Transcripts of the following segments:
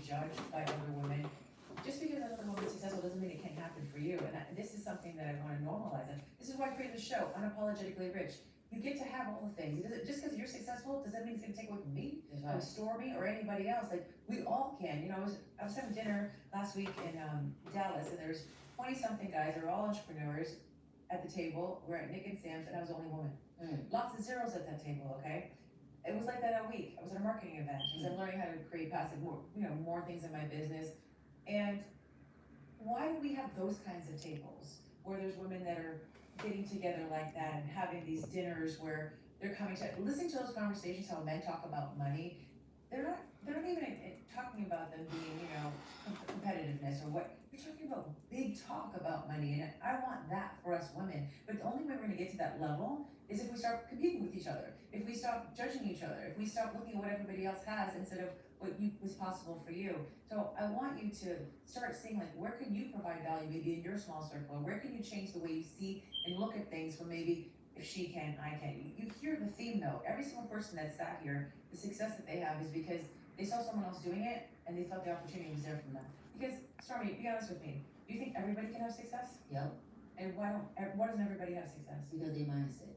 judged by other women. Just because another woman's successful doesn't mean it can't happen for you. And this is something that I want to normalize. And this is why I created the show, Unapologetically Rich. You get to have all the things. Just because you're successful, does that mean it's going to take away from me, or restore me, or anybody else? Like, we all can. You know, I was having dinner last week in Dallas, and there's 20-something guys. They're all entrepreneurs at the table. We're at Nick and Sam's, and I was the only woman. Lots of zeros at that table, okay? It was like that all week. I was at a marketing event because I'm learning how to create passive, more things in my business. And why do we have those kinds of tables where there's women that are getting together like that and having these dinners where they're coming to listening to those conversations, how men talk about money? They're not even talking about them being, competitiveness or what. You're talking about big talk about money, and I want that for us women. But the only way we're going to get to that level is if we start competing with each other, if we stop judging each other, if we stop looking at what everybody else has instead of what was possible for you. So I want you to start seeing, like, where can you provide value maybe in your small circle? Where can you change the way you see and look at things from maybe if she can, I can. You hear the theme though. Every single person that's sat here, the success that they have is because they saw someone else doing it and they felt the opportunity was there for them. Because, Stormy, be honest with me, do you think everybody can have success? Yep. And why doesn't everybody have success? Because their mindset.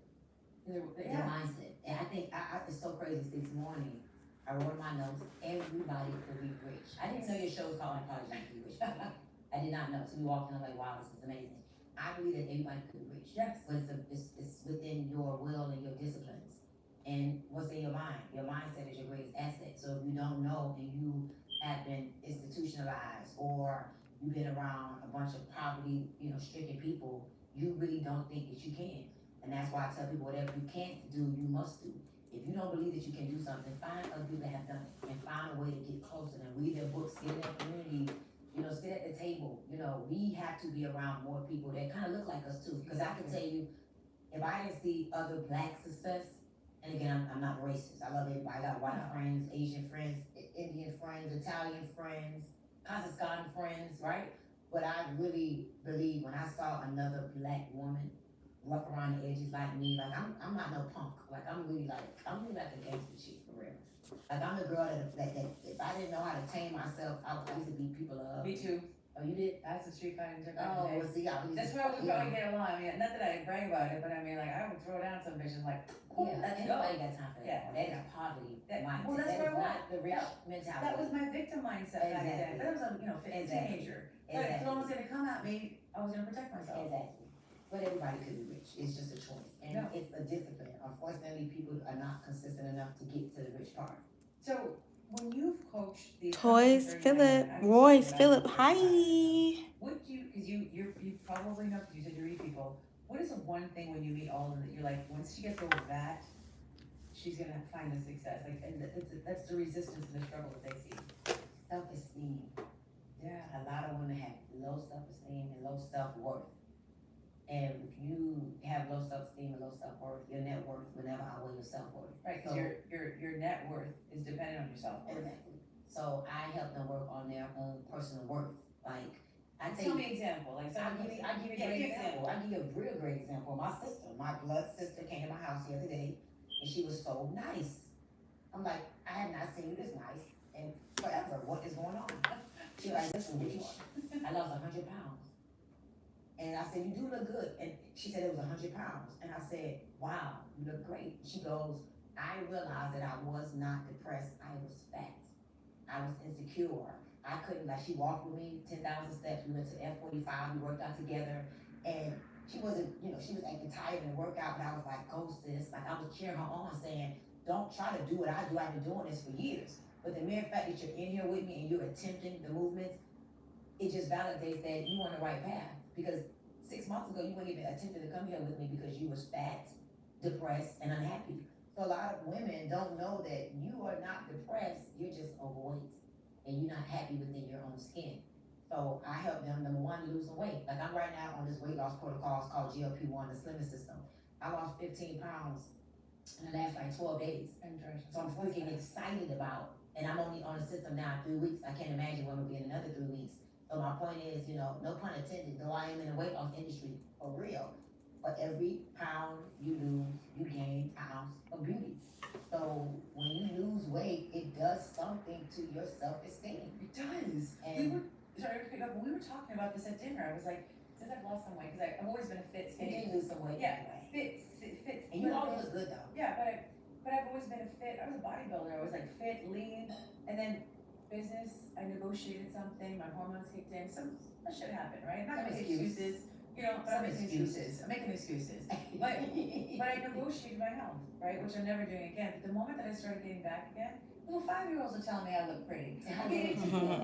Their mindset. And I think it's so crazy. This morning, I wrote in my notes, everybody could be rich. I didn't know your show was called Unapologetically Rich. I did not know. So we walked in, I'm like, wow, this is amazing. I believe that everybody could be rich. Yes. But it's within your will and your disciplines. And what's in your mind? Your mindset is your greatest asset. So if you don't know and you have been institutionalized or you've been around a bunch of poverty, stricken people, you really don't think that you can. And that's why I tell people, whatever you can't do, you must do. If you don't believe that you can do something, find other people that have done it and find a way to get closer to them. Read their books, get in their community, sit at the table. We have to be around more people that kind of look like us too. Because I can tell you, if I didn't see other Black success, and again, I'm not racist. I love everybody. I got white friends, Asian friends, Indian friends, Italian friends, Kazakhstan friends, right? But I really believe when I saw another Black woman rough around the edges like me, like I'm not no punk. Like I'm really like a gangster chick for real. Like I'm the girl that if I didn't know how to tame myself, I used to beat people up. Me too. Oh, you did? I had some street fighting back in the Oh, day. well, see, That's why we probably get along. I mean, not that I brag about it, but I mean, like, I would throw down some bitches like, yeah, let's go. Anybody got time for that? Yeah. That is poverty mindset. Well, that's that what I want. Not the rich mentality. That was my victim mindset back then. But I was a teenager. But if someone was gonna come at me, I was gonna protect myself. Exactly. But everybody could be rich. It's just a choice. And it's a discipline. Unfortunately, people are not consistent enough to get to the rich part. So when you've coached these Royce Phillip, hi. What do you, because you probably know, because you said you read people, what is the one thing when you meet all of them that you're like, once she gets over that, she's gonna find the success? Like, and that's the resistance and the struggle that they see. Self-esteem. Yeah. A lot of women have low self-esteem and low self-worth. And if you have low self-esteem and low self-worth, your net worth will never outweigh your self-worth. Right, because your net worth is dependent on your self-worth. Exactly. So I help them work on their own personal worth. Like, tell me an example. Like, I'll give you a great example. I'll give you a real great example. My sister, my blood sister, came to my house the other day, and she was so nice. I'm like, I have not seen you this nice in forever. What is going on? She like, listen, bitch, I lost 100 pounds. And I said, you do look good. And she said it was 100 pounds. And I said, wow, you look great. She goes, I realized that I was not depressed. I was fat. I was insecure. I couldn't, like, she walked with me 10,000 steps. We went to F45. We worked out together. And she wasn't, she was acting tired in the workout. But I was like, go sis. Like, I was cheering her on saying, don't try to do what I do. I've been doing this for years. But the mere fact that you're in here with me and you're attempting the movements, it just validates that you're on the right path. Because 6 months ago, you wouldn't even attempted to come here with me because you were fat, depressed, and unhappy. So a lot of women don't know that you are not depressed, you're just overweight, and you're not happy within your own skin. So I help them, number one, lose some weight. Like I'm right now on this weight loss protocol, it's called GLP-1, the slimming system. I lost 15 pounds in the last like 12 days. So I'm freaking excited about, and I'm only on the system now 3 weeks. I can't imagine when we'll be in another 3 weeks. So my point is, no pun intended, though I am in the weight loss industry, for real, for every pound you lose, you gain an ounce of beauty. So So when you lose weight, it does something to your self-esteem. It does. And We were talking about this at dinner. I was like, since I've lost some weight, because I've always been a fit, you skinny. did lose some weight Yeah. anyway. Fit. And you always look good though. Yeah, but I've always been a fit. I was a bodybuilder. I was like fit, lean, and then business. I negotiated something. My hormones kicked in. Some shit happened, right? I'm not gonna make excuses, you know. But I'm making excuses. I'm making excuses. But I negotiated my health, right? Which I'm never doing again. But the moment that I started getting back again, little 5-year-olds are telling me I look pretty.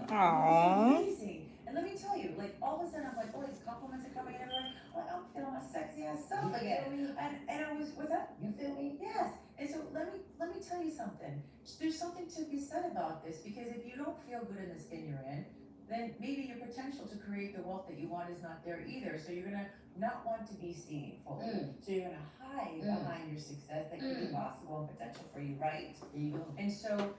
Aww. Amazing. And let me tell you, like all of a sudden I'm like, oh, these compliments are coming in everywhere. I'm like, I'm feeling my sexy ass self again. And I was, what's that? You feel me? Yes. And so let me tell you something. There's something to be said about this, because if you don't feel good in the skin you're in, then maybe your potential to create the wealth that you want is not there either. So you're gonna not want to be seen fully. So you're gonna hide behind your success that could be possible and potential for you, right? There you go. And so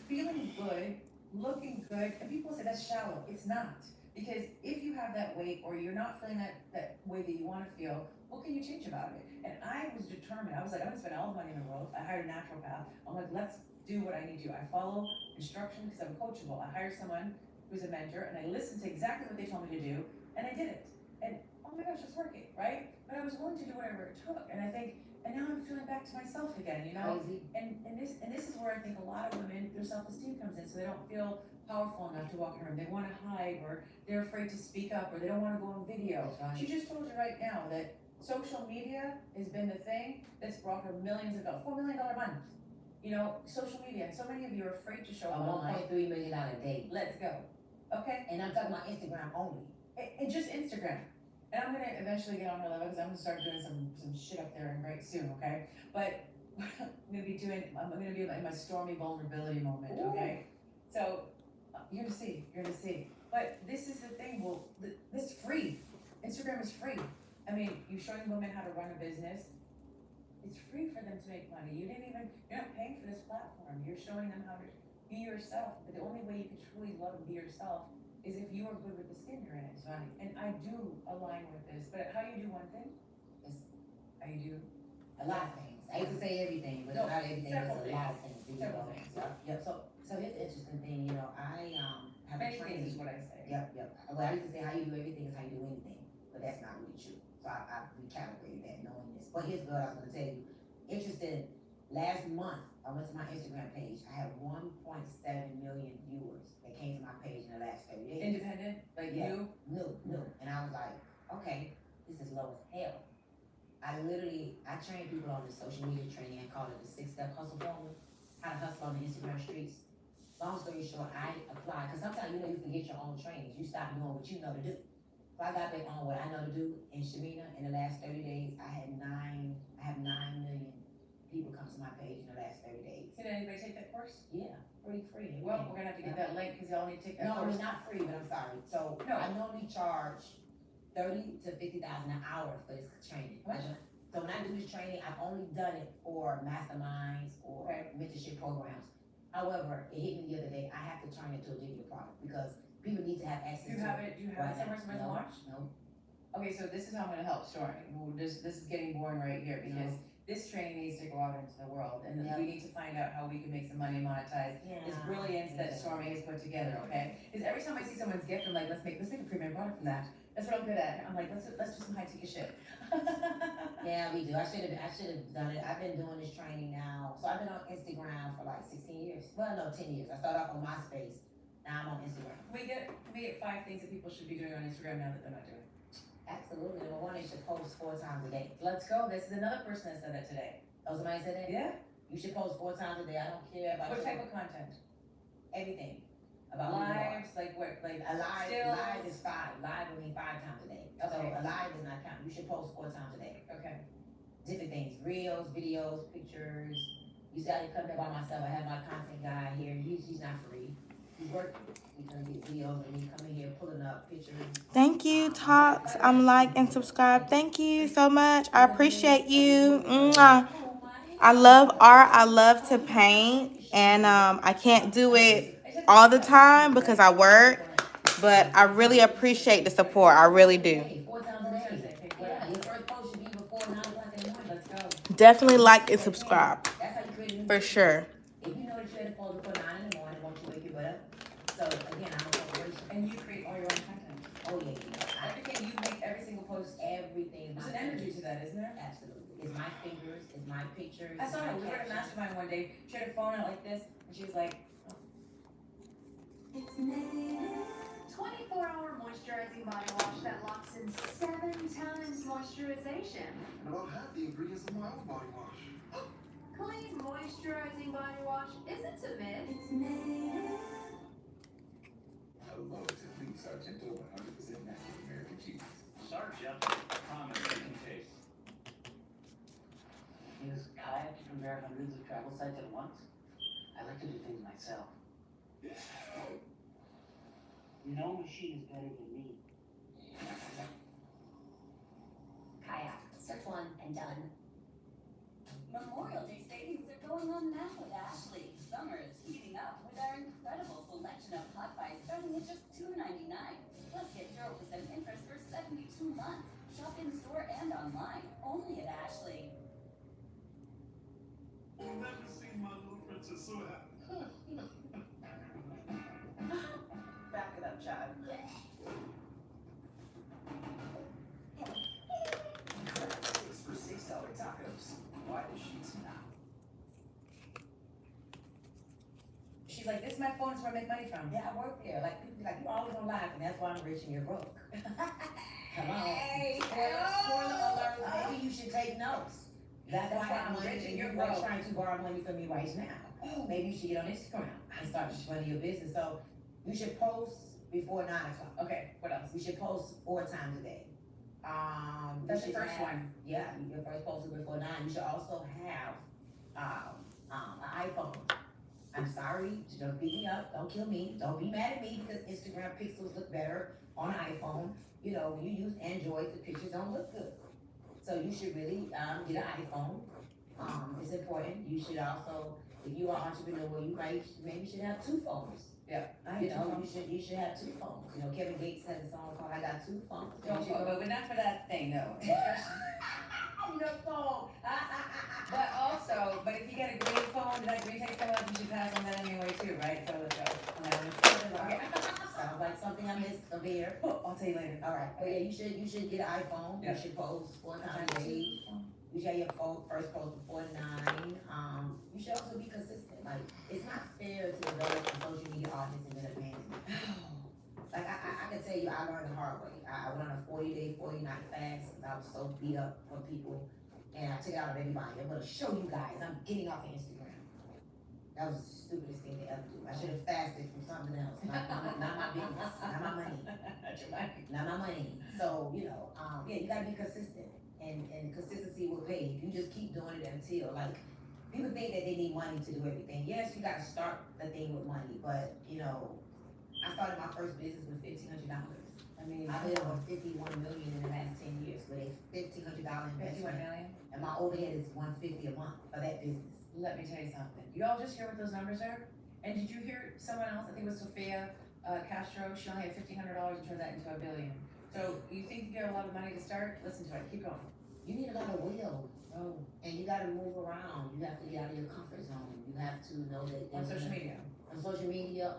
feeling good, looking good, and people say that's shallow. It's not. Because if you have that weight, or you're not feeling that way that you want to feel, what can you change about it? And I was determined. I was like, I'm gonna spend all the money in the world. I hired a naturopath. I'm like, let's do what I need to. I follow instruction because I'm coachable. I hired someone who's a mentor, and I listened to exactly what they told me to do, and I did it. And oh my gosh, it's working, right? But I was willing to do whatever it took. And I think, and now I'm feeling back to myself again, you know? Crazy. And this is where I think a lot of women, their self-esteem comes in, so they don't feel powerful enough to walk in a room. They want to hide, or they're afraid to speak up, or they don't want to go on video. Right. She just told you right now that social media has been the thing that's brought her millions of dollars, $4 million a month. You know, social media, and so many of you are afraid to show A up online. $1.3 million a day. Let's go. Okay? And I'm talking about Instagram only. And just Instagram. And I'm gonna eventually get on her level, because I'm gonna start doing some shit up there and right soon, okay? But I'm gonna be in my stormy vulnerability moment, okay? So you're gonna see. But this is the thing. Well, this is free. Instagram is free. I mean, you're showing women how to run a business. It's free for them to make money. You're not paying for this platform. You're showing them how to be yourself. But the only way you can truly love and be yourself is if you are good with the skin you're in. Right. And I do align with this. But how you do one thing is how you do A lot of things. I hate to say everything, but No, not everything. There's several a lot of things. Several things. Yep. So here's the interesting thing. You know, I have a many things training. is what I say. Yep. Well, I used to say how you do everything is how you do anything, but that's not really true. So I recalibrated that, knowing this. But here's what I was going to tell you. Interesting. Last month, I went to my Instagram page. I had 1.7 million viewers that came to my page in the last 30 days. Independent, like Yeah. you. New. And I was like, okay, this is low as hell. I train people on the social media training. I call it the 6-step hustle formula. How to hustle on the Instagram streets. Long story short, I applied, because sometimes, you forget your own trainings. You stop doing what you know to do. So I got back on what I know to do in Shamina. In the last 30 days, I have 9 million people come to my page in the last 30 days. Did anybody take that course? Yeah, free. Well, we're gonna have to get that link, because y'all need to take that No, course. it's not free, but I'm sorry. So No. I normally charge $30,000 to $50,000 an hour for this training. How much? So when I do this training, I've only done it for masterminds or mentorship programs. However, it hit me the other day. I have to turn it to a digital product because people need to have access Do you to have it. it, somewhere to No. launch? No. Okay, so this is how I'm gonna help Stormy. This is getting boring right here, because this training needs to go out into the world, and we need to find out how we can make some money and monetize this brilliance that Stormy has put together, okay? Because every time I see someone's gift, I'm like, let's make a premium product from that. That's what I'm good at. I'm like, let's do some high ticket shit. Yeah, we do. I should have done it. I've been doing this training now. So I've been on Instagram for like 16 years. Well, no, 10 years. I started off on MySpace. Now I'm on Instagram. Can we get 5 things that people should be doing on Instagram now that they're not doing? Absolutely. Number one, they should post 4 times a day. Let's go. This is another person that said that today. Oh, somebody said that? Yeah. You should post 4 times a day. I don't care about What type of content? everything. About who you are. Lives, like what? Like A live, stills? live is 5. Live will mean 5 times a day. So Okay. a live does not count. You should post 4 times a day. Okay. Different things, reels, videos, pictures. You see, I didn't come there by myself. I have my content guy here. He's not free. He's working. He's gonna get videos of me coming here, pulling up pictures. Thank you, Talks. Like and subscribe. Thank you so much. I appreciate you. Mwah. I love art. I love to paint. And I can't do it all the time because I work. But I really appreciate the support. I really do. 4 times a day. Yeah, your first post should be before 9 o'clock in the morning. Let's go. Definitely like and subscribe. That's how you create a do For too. sure. If you know that you had to post before 9 in the morning, won't you wake your butt up? So again, I'm a corporation. And you create all your own content. Oh yeah. Everything you make, every single post, Everything. there's an energy to that, isn't there? Absolutely. It's my fingers, it's my pictures. I saw it's my her, we were at a captions. mastermind one day, she had her phone out like this, and she was like, It's native 24-hour moisturizing body wash that locks in 7 times moisturization. And about half the ingredients of my own body wash. Clean moisturizing body wash isn't a myth. It's native. Hello to Lee Sargento 100% natural American cheese. Sergeant, promise you can taste. Use kayak to compare hundreds of travel sites at once? I like to do things myself. No machine is better than me. Kayak. Step 1 and done. Memorial Day savings are going on now with Ashley. Summer is heating up with our incredible selection of hot buys starting at just $2.99. Plus get 0% interest for 72 months. Shop in store and online. Only at Ashley. I've never seen my little princess so happy. Back it up, child. Six for $6 tacos. Why does she now? she's like, this is my phone, it's where I make money from. Yeah, I work there. Like people be like, you always on live, and that's why I'm rich and you're broke. Come on. Hey, Spoiler alert. Maybe you should take notes. That's why I'm rich rich and and you're you're broke. trying to borrow money from me right now. Oh, maybe you should get on Instagram and start running your business. So you should post before 9 o'clock. Okay, what else? We should post 4 times a day. That's you the should first have- one. Yeah, your first post is before 9. You should also have an iPhone. I'm sorry, don't beat me up, don't kill me, don't be mad at me because Instagram pixels look better on an iPhone. You know, when you use Android, the pictures don't look good. So you should really get an iPhone. It's important. You should also, if you are an entrepreneur, you maybe should have 2 phones. You know, you should have 2 phones. You know, Kevin Gates has a song called "I Got 2 Phones." But not for that thing, though. Your phone. But if you get a green phone, that green text phone, you should pass on that anyway too, right? So let's go. Okay. Sounds like something I missed over here. I'll tell you later. All right, but yeah, you should get an iPhone. Yeah. You should post 4 times a day. You should have your first post before 9. You should also be consistent. Like, it's not fair to develop a social media audience and then abandon it. Like, I can tell you, I learned the hard way. I went on a 40-day, 40-night fast because I was so beat up from people. And I took it out of everybody. I'm gonna show you guys, I'm getting off of Instagram. That was the stupidest thing to ever do. I should have fasted from something else, not my business, not my money. Not my money. So, you know, yeah, you gotta be consistent. And consistency will pay. If you just keep doing it until, like, people think that they need money to do everything. Yes, you gotta start the thing with money, but, you know, I started my first business with $1,500. I mean, I made over $51 million in the last 10 years with a $1,500 $51 investment. million. And my overhead is $150 a month for that business. Let me tell you something. You all just hear what those numbers are? And did you hear someone else, I think it was Sophia Castro, she only had $1,500 and turned that into $1 billion. So you think you get a lot of money to start? Listen to it, keep going. You need a lot of will. Oh. And you gotta move around. You have to get out of your comfort zone. You have to know that On social media. On social media,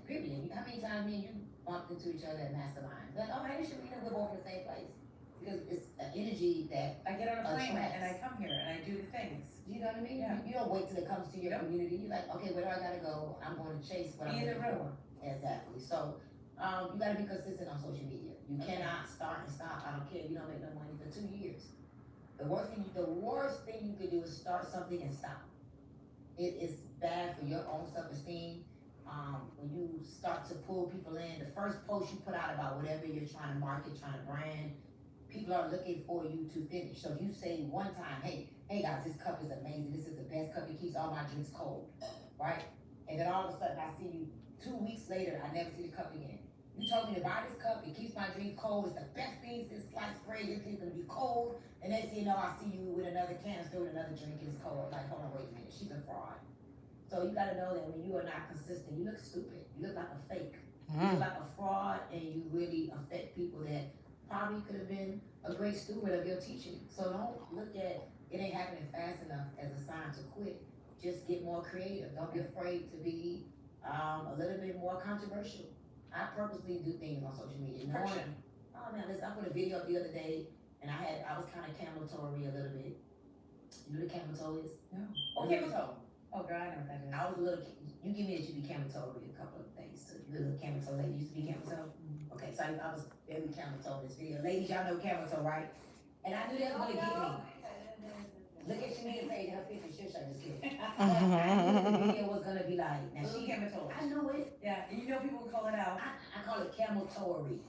period. How many times me and you bumped into each other at masterminds? Like, oh, hey, we're both in the same place. Because it's an energy that, I get on a plane Attracts. and I come here and I do the things. you know what I mean? Yeah. You don't wait till it comes to your Yep. community. You're like, okay, where do I gotta go? I'm going to chase what I'm Be in the looking room. for. Exactly. So, you gotta be consistent on social media. You cannot start and stop. I don't care if you don't make no money for 2 years. The worst thing you could do is start something and stop. It is bad for your own self-esteem. When you start to pull people in, the first post you put out about whatever you're trying to market, trying to brand, people are looking for you to finish. So if you say one time, hey guys, this cup is amazing. This is the best cup. It keeps all my drinks cold, right? And then all of a sudden I see you 2 weeks later, I never see the cup again. You told me to buy this cup. It keeps my drinks cold. It's the best thing since sliced bread. Your drink's gonna be cold. And next thing you know, I see you with another canister with another drink and it's cold. Like, hold on, wait a minute. She's a fraud. So you gotta know that when you are not consistent, you look stupid. You look like a fake. You look like a fraud, and you really affect people that probably could have been a great steward of your teaching. So don't look at it ain't happening fast enough as a sign to quit. just get more creative. Don't be afraid to be a little bit more controversial. I purposely do things on social media. Friction. Oh man, listen, I put a video up the other day, and I was kind of camel toe-y a little bit. You know what a camel toe is? No. Oh, camel toe. Oh, girl, I know what that is. I was a little. You give me that you be camel toe-y a couple of things too. You a little camel toe lady. Used to be camel toe. Okay, so I was very camel toe in this video. Ladies, y'all know camel toe, right? And I knew that was gonna get me. Look at Shanita's page, her picture. She'll show you this. I knew the video was gonna be like. Now Little she. camel toe. I know it. Yeah, and you know people will call it out. I call it camel toe-y.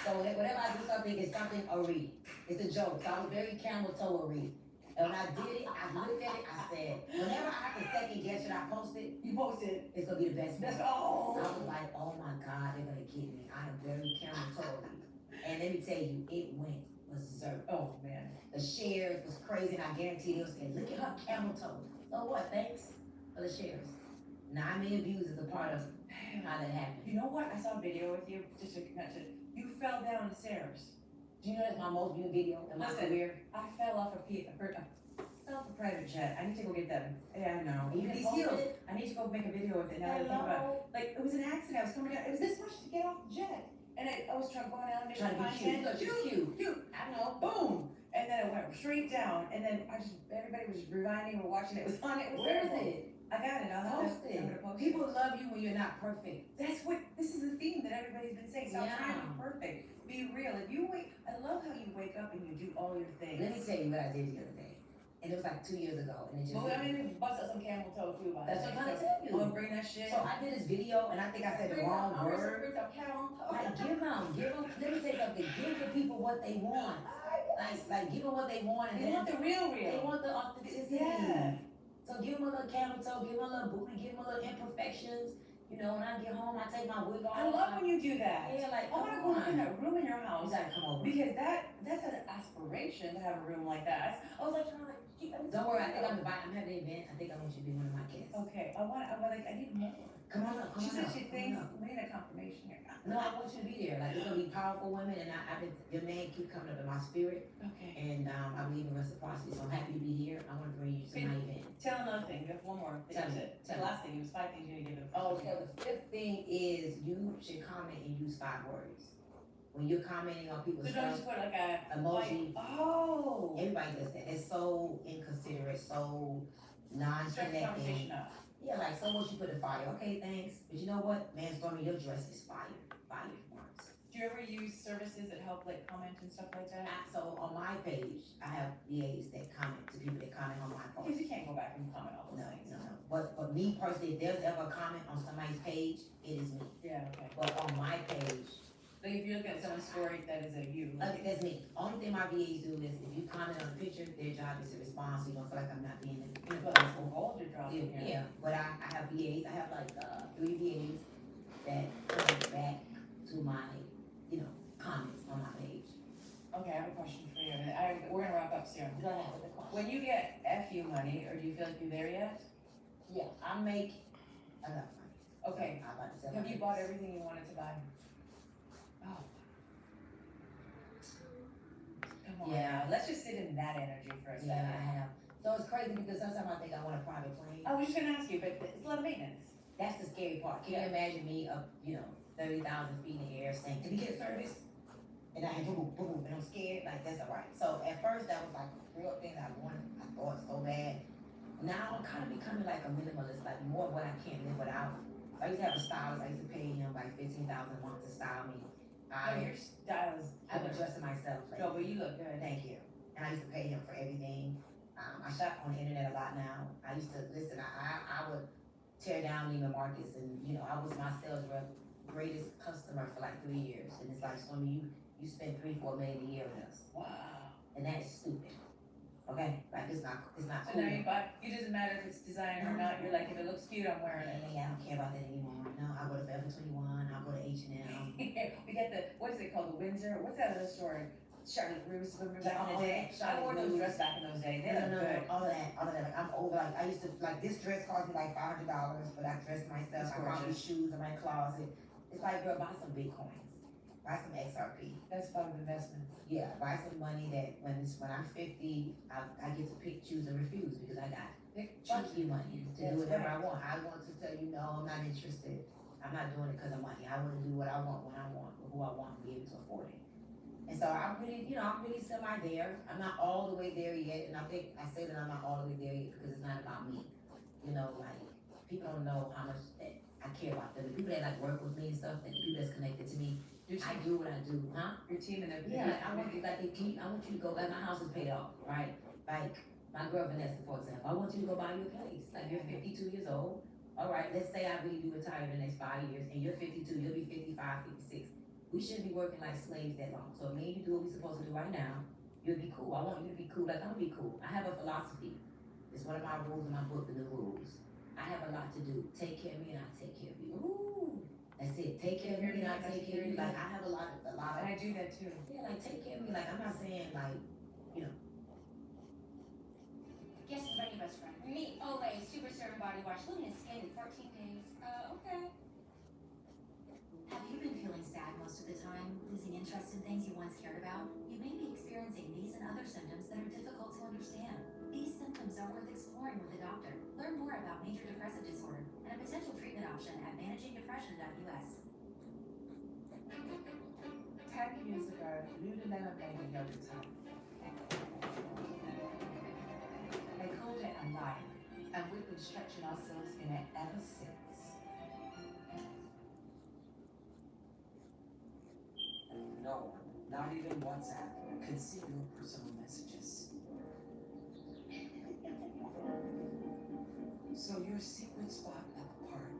So whenever I do something, it's something already. It's a joke. So I was very camel toe-y. And when I did it, I looked at it, I said, whenever I have to second guess should I post it, You posted. it's gonna be the best one. That's oh. I was like, oh my God, they're gonna get me. I am very camel toe-y. And let me tell you, it went berserk. Oh man. The shares was crazy, and I guarantee they'll say, look at her camel toe. So what? Thanks for the shares. 9 million views is a part of how that happened. You know what? I saw a video with you, just to mention. You fell down the stairs. Do you know that's my most viewed video in my Listen. career? I fell off fell off a private jet. I need to go get them. Yeah, I know. And you These can heels. post it? I need to go make a video with it now that I think about it. Hello? Like, it was an accident. I was coming down. It was this much to get off the jet. And I was trying going down, making Trying to be cute. content. Look, she's cute. I know. Boom. And then it went straight down. And then everybody was rewinding or watching it. It was on. It was Where is terrible. it? I got it. Post it. I'm gonna post People it. love you when you're not perfect. This is the theme that everybody's been saying. Stop trying to be perfect. Be real. If you I love how you wake up and you do all your things. Let me tell you what I did the other day. And it was like 2 years ago. And it just. Well, I mean, bust out some camel toe too. That's what I'm trying to tell you. I'm gonna bring that shit. So I did this video, and I think I said the wrong word. Like, give them. Let me tell you something. Give the people what they want. Like give them what they want. And They want the real. They want the authenticity. Yeah. So give them a little camel toe, give them a little booty, give them a little imperfections. You know, when I get home, I take my wig off. I love when you do that. Yeah, like, I wanna go look in that room in your house. You gotta come over. Because that's an aspiration to have a room like that. I was like, trying to Don't worry, I think I'm having an event. I think I want you to be one of my guests. Okay, I need more. Come on up, come She on said up. she come thinks on up. we need a confirmation here. No, I want you to be there. Like, it's gonna be powerful women, and your man keep coming up in my spirit, Okay. and I believe in reciprocity, so I'm happy to be here. I wanna bring you to my event. Tell another thing, just one more. Tell me, The tell me. last thing, it was 5 things you need to give it. Oh, so the 5th thing is you should comment and use 5 words. When you're commenting on people's So don't stuff, just put like a emoji. Oh. Everybody does that. It's so inconsiderate, so Start the non-connecting. conversation up. Yeah, like, so what you put in fire? Okay, thanks. But you know what? Man, Stormy, your dress is fire. Fire words. Do you ever use services that help like comment and stuff like that? So on my page, I have VAs that comment to people that comment on my post. Because you can't go back and comment all those No, things. no, no. But me personally, if there's ever a comment on somebody's page, it is me. Yeah, okay. But on my page, Like if you look at someone's story, that is a you. that's me. Only thing my VAs do is if you comment on a picture, their job is to respond, so you don't feel like I'm not being But that's a whole job in here. Yeah, but I have VAs. I have like 3 VAs that come back to my, comments on my page. Okay, I have a question for you. And we're gonna wrap up soon. Go ahead with the question. When you get FU money, or do you feel like you're there yet? Yeah, I make enough money. Okay. I'm about to sell Have my you business. bought everything you wanted to buy? Oh. Come on. Yeah. Let's just sit in that energy for a Yeah, I second. have. So it's crazy because sometimes I think I want a private plane. I was just gonna ask you, but it's a lot of maintenance. That's the scary part. Can you imagine me up, 30,000 feet in the air saying, "Can we get service?" And I boom, boom, and I'm scared. Like, that's all right. So at first that was like a real thing that I wanted. I thought so bad. Now I'm kind of becoming like a minimalist, like more of what I can't live without. I used to have a stylist. I used to pay him like $15,000 a month to style me. Oh, your style is. I've been dressing myself. Like, No, but you look good. Thank you. And I used to pay him for everything. I shop on the internet a lot now. I used to listen. I would tear down Neiman Marcus, and I was my sales rep, greatest customer for like 3 years. And it's like, Stormy, you spend $3-4 million a year with us, Wow. and that's stupid. Okay, like it's not So cool. now you buy. It doesn't matter if it's design or not. You're like, if it looks cute, I'm wearing it. Yeah, I don't care about that anymore. No, I go to Forever 21. I go to H&M. We got what is it called? The Windsor? What's that other store? Charlotte Russe, remember back in the day? I Charlotte wore those Russe. dresses back in those days. They No, look no, good. all of that. Like, I'm over. Like, I used to like this dress cost me like $500, but I dressed myself. That's I bought these gorgeous. shoes in my closet. It's like, girl, buy some Bitcoins, buy some XRP. That's fun investments. Yeah, buy some money that when I'm 50, I get to pick, choose, and refuse because I got Pick, fuck choose. your money to That's do whatever right. I want. I want to tell you, no, I'm not interested. I'm not doing it because of money. I want to do what I want, when I want, with who I want, and be able to afford it. And so I'm really, I'm really semi there. I'm not all the way there yet, and I think I say that I'm not all the way there yet because it's not about me. Like people don't know how much that I care about them. The people that like work with me and stuff, and the people that's connected to me, Your I team, do what I do, huh? your team and everything. Yeah, like I want you, like I want you to go. Like my house is paid off, right? Like my girl Vanessa, for example, I want you to go buy you a place. Like you're 52 years old. All right, let's say I really do retire in the next 5 years, and you're 52, you'll be 55, 56. We shouldn't be working like slaves that long. So if me and you do what we're supposed to do right now, you'll be cool. I want you to be cool, like I'm gonna be cool. I have a philosophy. It's one of my rules in my book, The New Rules. I have a lot to do. Take care of me and I'll take care of you. Ooh, That's it. Take care of me and I'll take care of you. Like I have a lot and of I do that too. yeah, like take care of me. Like I'm not saying like, Guess who's my new best friend? Me, always. Super Serum Body Wash. Luminous skin in 14 days. Okay. Have you been feeling sad most of the time, losing interest in things you once cared about? You may be experiencing these and other symptoms that are difficult to understand. These symptoms are worth exploring with a doctor. Learn more about major depressive disorder and a potential treatment option at managingdepression.us. 10 years ago, Lululemon made a yoga top. They called it Alive, and we've been stretching ourselves in it ever since. No one, not even WhatsApp, could see your personal messages. So your secret spot at the park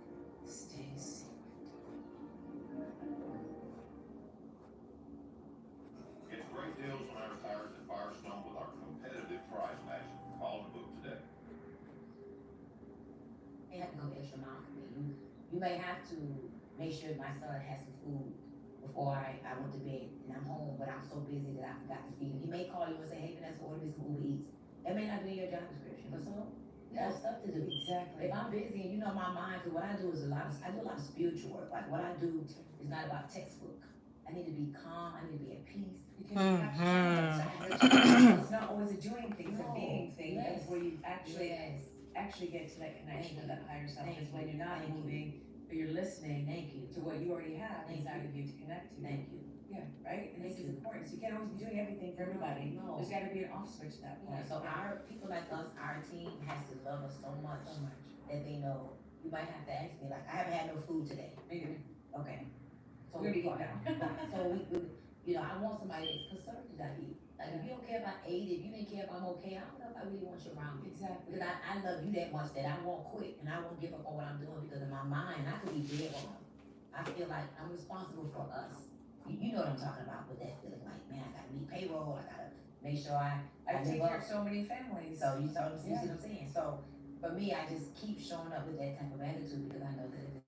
stays secret. Get great deals on our tires at Firestone with our competitive price match. Call the book today. you have to go the extra mile for me. You may have to make sure my son has some food before I went to bed and I'm home, but I'm so busy that I forgot to feed him. He may call you and say, hey, Vanessa, order me some Uber Eats. That may not be in your job description, but so you have stuff to do. Exactly. If I'm busy and my mind, because what I do is I do a lot of spiritual work. Like what I do is not about textbook. I need to be calm. I need to be at peace. Because you have to it's not always a doing thing, it's a being thing. Yes. That's where you actually Yes. get to that connection with that higher self. Thank Is when you're not Thank you. moving, but you're listening Thank you. to what you already have Thank inside you. of you to connect to. Thank you. Yeah, right? And this Thank is you. important. So you can't always be doing everything for everybody. No. There's gotta be an off switch at that Yeah, point. so our people like us, our team has to love us so much So much. that they know. You might have to ask me like, I haven't had no food today. Maybe. Okay. So We're gonna eat now. So I want somebody that's concerned that I eat. Like if you don't care if I ate, if you didn't care if I'm okay, I don't know if I really want you around me. Exactly. Because I love you that much that I won't quit and I won't give up on what I'm doing because in my mind I could be dead wrong. I feel like I'm responsible for us. You know what I'm talking about with that feeling like, man, I gotta meet payroll, I gotta make sure I take live care up. of so many families. So you see what I'm saying? So for me, I just keep showing up with that type of attitude because I know that if